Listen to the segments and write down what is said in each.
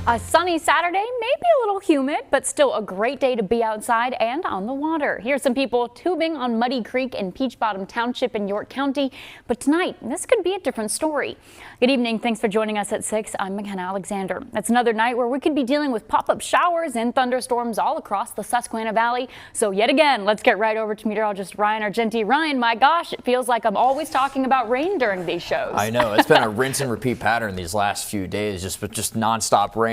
A sunny Saturday, maybe a little humid, but still a great day to be outside and on the water. Here's some people tubing on Muddy Creek in Peach Bottom Township in York County. But tonight, this could be a different story. Good evening. Thanks for joining us at 6. I'm McKenna Alexander. It's another night where we could be dealing with pop-up showers and thunderstorms all across the Susquehanna Valley. So yet again, let's get right over to meteorologist Ryan Argenti. Ryan, my gosh, it feels like I'm always talking about rain during these shows. I know. It's been a rinse and repeat pattern these last few days, just nonstop rain.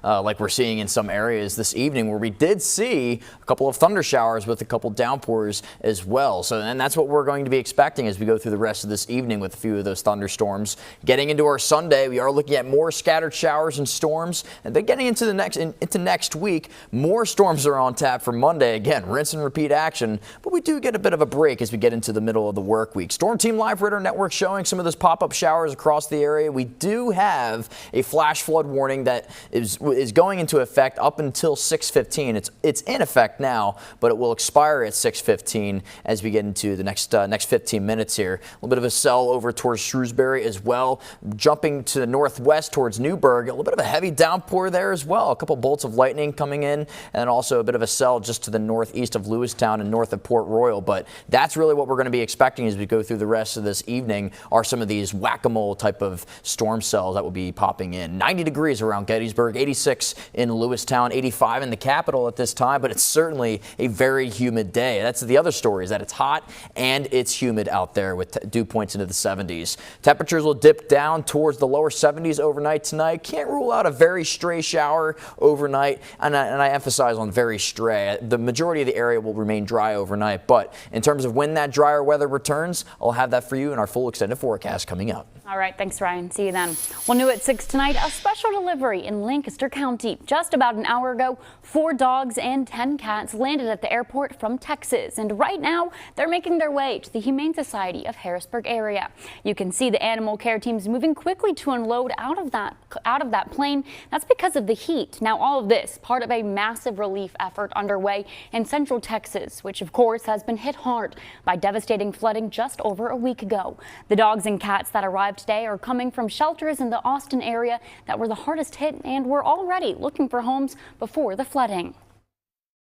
Like we're seeing in some areas this evening, where we did see a couple of thunder showers with a couple downpours as well. So, and that's what we're going to be expecting as we go through the rest of this evening with a few of those thunderstorms. Getting into our Sunday, we are looking at more scattered showers and storms, and then getting into next week, more storms are on tap for Monday. Again, rinse and repeat action, but we do get a bit of a break as we get into the middle of the work week. Storm Team Live Radar Network showing some of those pop-up showers across the area. We do have a flash flood warning that is going into effect up until 6:15. It's in effect now, but it will expire at 6:15 as we get into the next 15 minutes here. A little bit of a cell over towards Shrewsbury as well. Jumping to the northwest towards Newburgh, a little bit of a heavy downpour there as well. A couple bolts of lightning coming in, and also a bit of a cell just to the northeast of Lewistown and north of Port Royal. But that's really what we're going to be expecting as we go through the rest of this evening, are some of these whack-a-mole type of storm cells that will be popping in. 90 degrees around Gettysburg, 86 in Lewistown, 85 in the capital at this time, but it's certainly a very humid day. That's the other story, is that it's hot and it's humid out there with dew points into the 70s. Temperatures will dip down towards the lower 70s overnight tonight. Can't rule out a very stray shower overnight, and I emphasize on very stray. The majority of the area will remain dry overnight, but in terms of when that drier weather returns, I'll have that for you in our full extended forecast coming up. All right, thanks, Ryan. See you then. Well, new at 6 tonight, a special delivery in Lancaster County. Just about an hour ago, 4 dogs and 10 cats landed at the airport from Texas, and right now they're making their way to the Humane Society of Harrisburg area. You can see the animal care teams moving quickly to unload out of that plane. That's because of the heat. Now, all of this part of a massive relief effort underway in central Texas, which of course has been hit hard by devastating flooding just over a week ago. The dogs and cats that arrived today are coming from shelters in the Austin area that were the hardest hit and were already looking for homes before the flooding.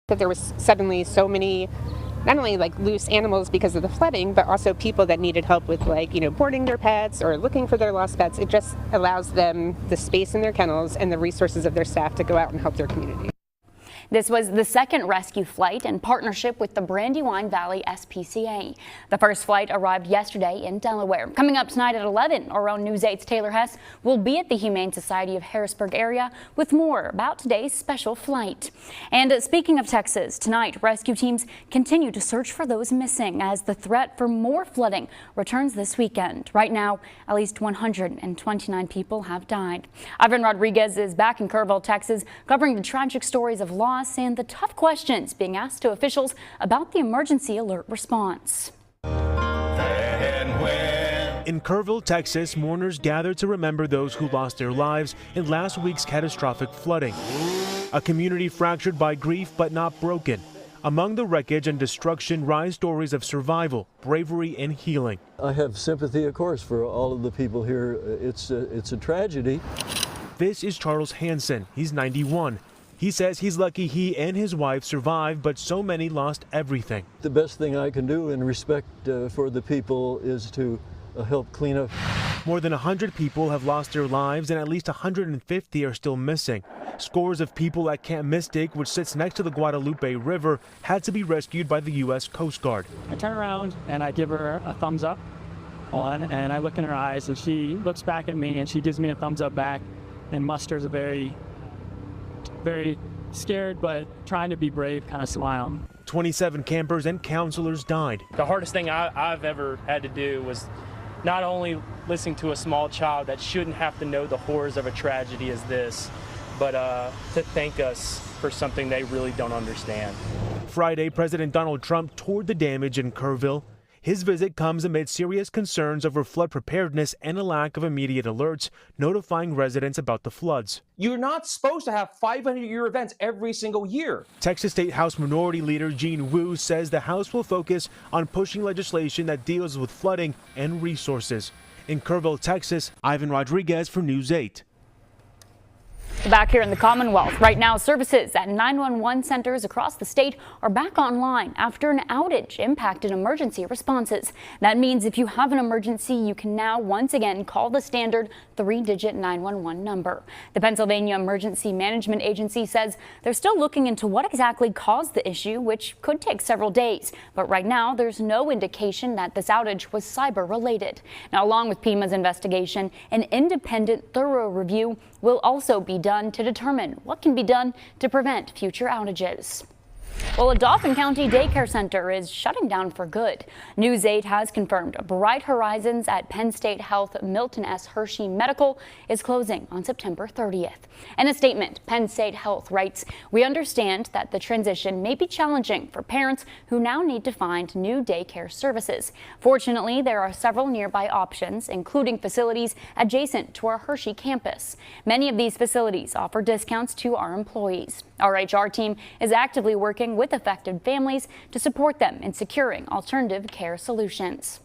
That there was suddenly so many, not only like loose animals because of the flooding, but also people that needed help with boarding their pets or looking for their lost pets. It just allows them the space in their kennels and the resources of their staff to go out and help their community. This was the second rescue flight in partnership with the Brandywine Valley SPCA. The first flight arrived yesterday in Delaware. Coming up tonight at 11, our own News 8's Taylor Hess will be at the Humane Society of Harrisburg area with more about today's special flight. And speaking of Texas, tonight rescue teams continue to search for those missing as the threat for more flooding returns this weekend. Right now, at least 129 people have died. Ivan Rodriguez is back in Kerrville, Texas, covering the tragic stories of loss and the tough questions being asked to officials about the emergency alert response. In Kerrville, Texas, mourners gathered to remember those who lost their lives in last week's catastrophic flooding. A community fractured by grief but not broken. Among the wreckage and destruction rise stories of survival, bravery, and healing. I have sympathy, of course, for all of the people here. It's a tragedy. This is Charles Hansen. He's 91. He says he's lucky he and his wife survived, but so many lost everything. The best thing I can do in respect for the people is to help clean up. More than 100 people have lost their lives and at least 150 are still missing. Scores of people at Camp Mystic, which sits next to the Guadalupe River, had to be rescued by the U.S. Coast Guard. I turn around and I give her a thumbs up and I look in her eyes and she looks back at me and she gives me a thumbs up back and musters a very scared but trying to be brave kind of smile. 27 campers and counselors died. The hardest thing I've ever had to do was not only listening to a small child that shouldn't have to know the horrors of a tragedy as this, but to thank us for something they really don't understand. Friday, President Donald Trump toured the damage in Kerrville. His visit comes amid serious concerns over flood preparedness and a lack of immediate alerts notifying residents about the floods. You're not supposed to have 500-year events every single year. Texas State House Minority Leader Gene Wu says the House will focus on pushing legislation that deals with flooding and resources. In Kerrville, Texas, Ivan Rodriguez for News 8. Back here in the Commonwealth, right now services at 911 centers across the state are back online after an outage impacted emergency responses. That means if you have an emergency, you can now once again call the standard 3-digit 911 number. The Pennsylvania Emergency Management Agency says they're still looking into what exactly caused the issue, which could take several days. But right now, there's no indication that this outage was cyber related. Now, along with PEMA's investigation, an independent, thorough review will also be done to determine what can be done to prevent future outages. Well, a Dauphin County daycare center is shutting down for good. News 8 has confirmed Bright Horizons at Penn State Health Milton S. Hershey Medical is closing on September 30th. In a statement, Penn State Health writes, "We understand that the transition may be challenging for parents who now need to find new daycare services. Fortunately, there are several nearby options, including facilities adjacent to our Hershey campus. Many of these facilities offer discounts to our employees. Our HR team is actively working with affected families to support them in securing alternative care solutions."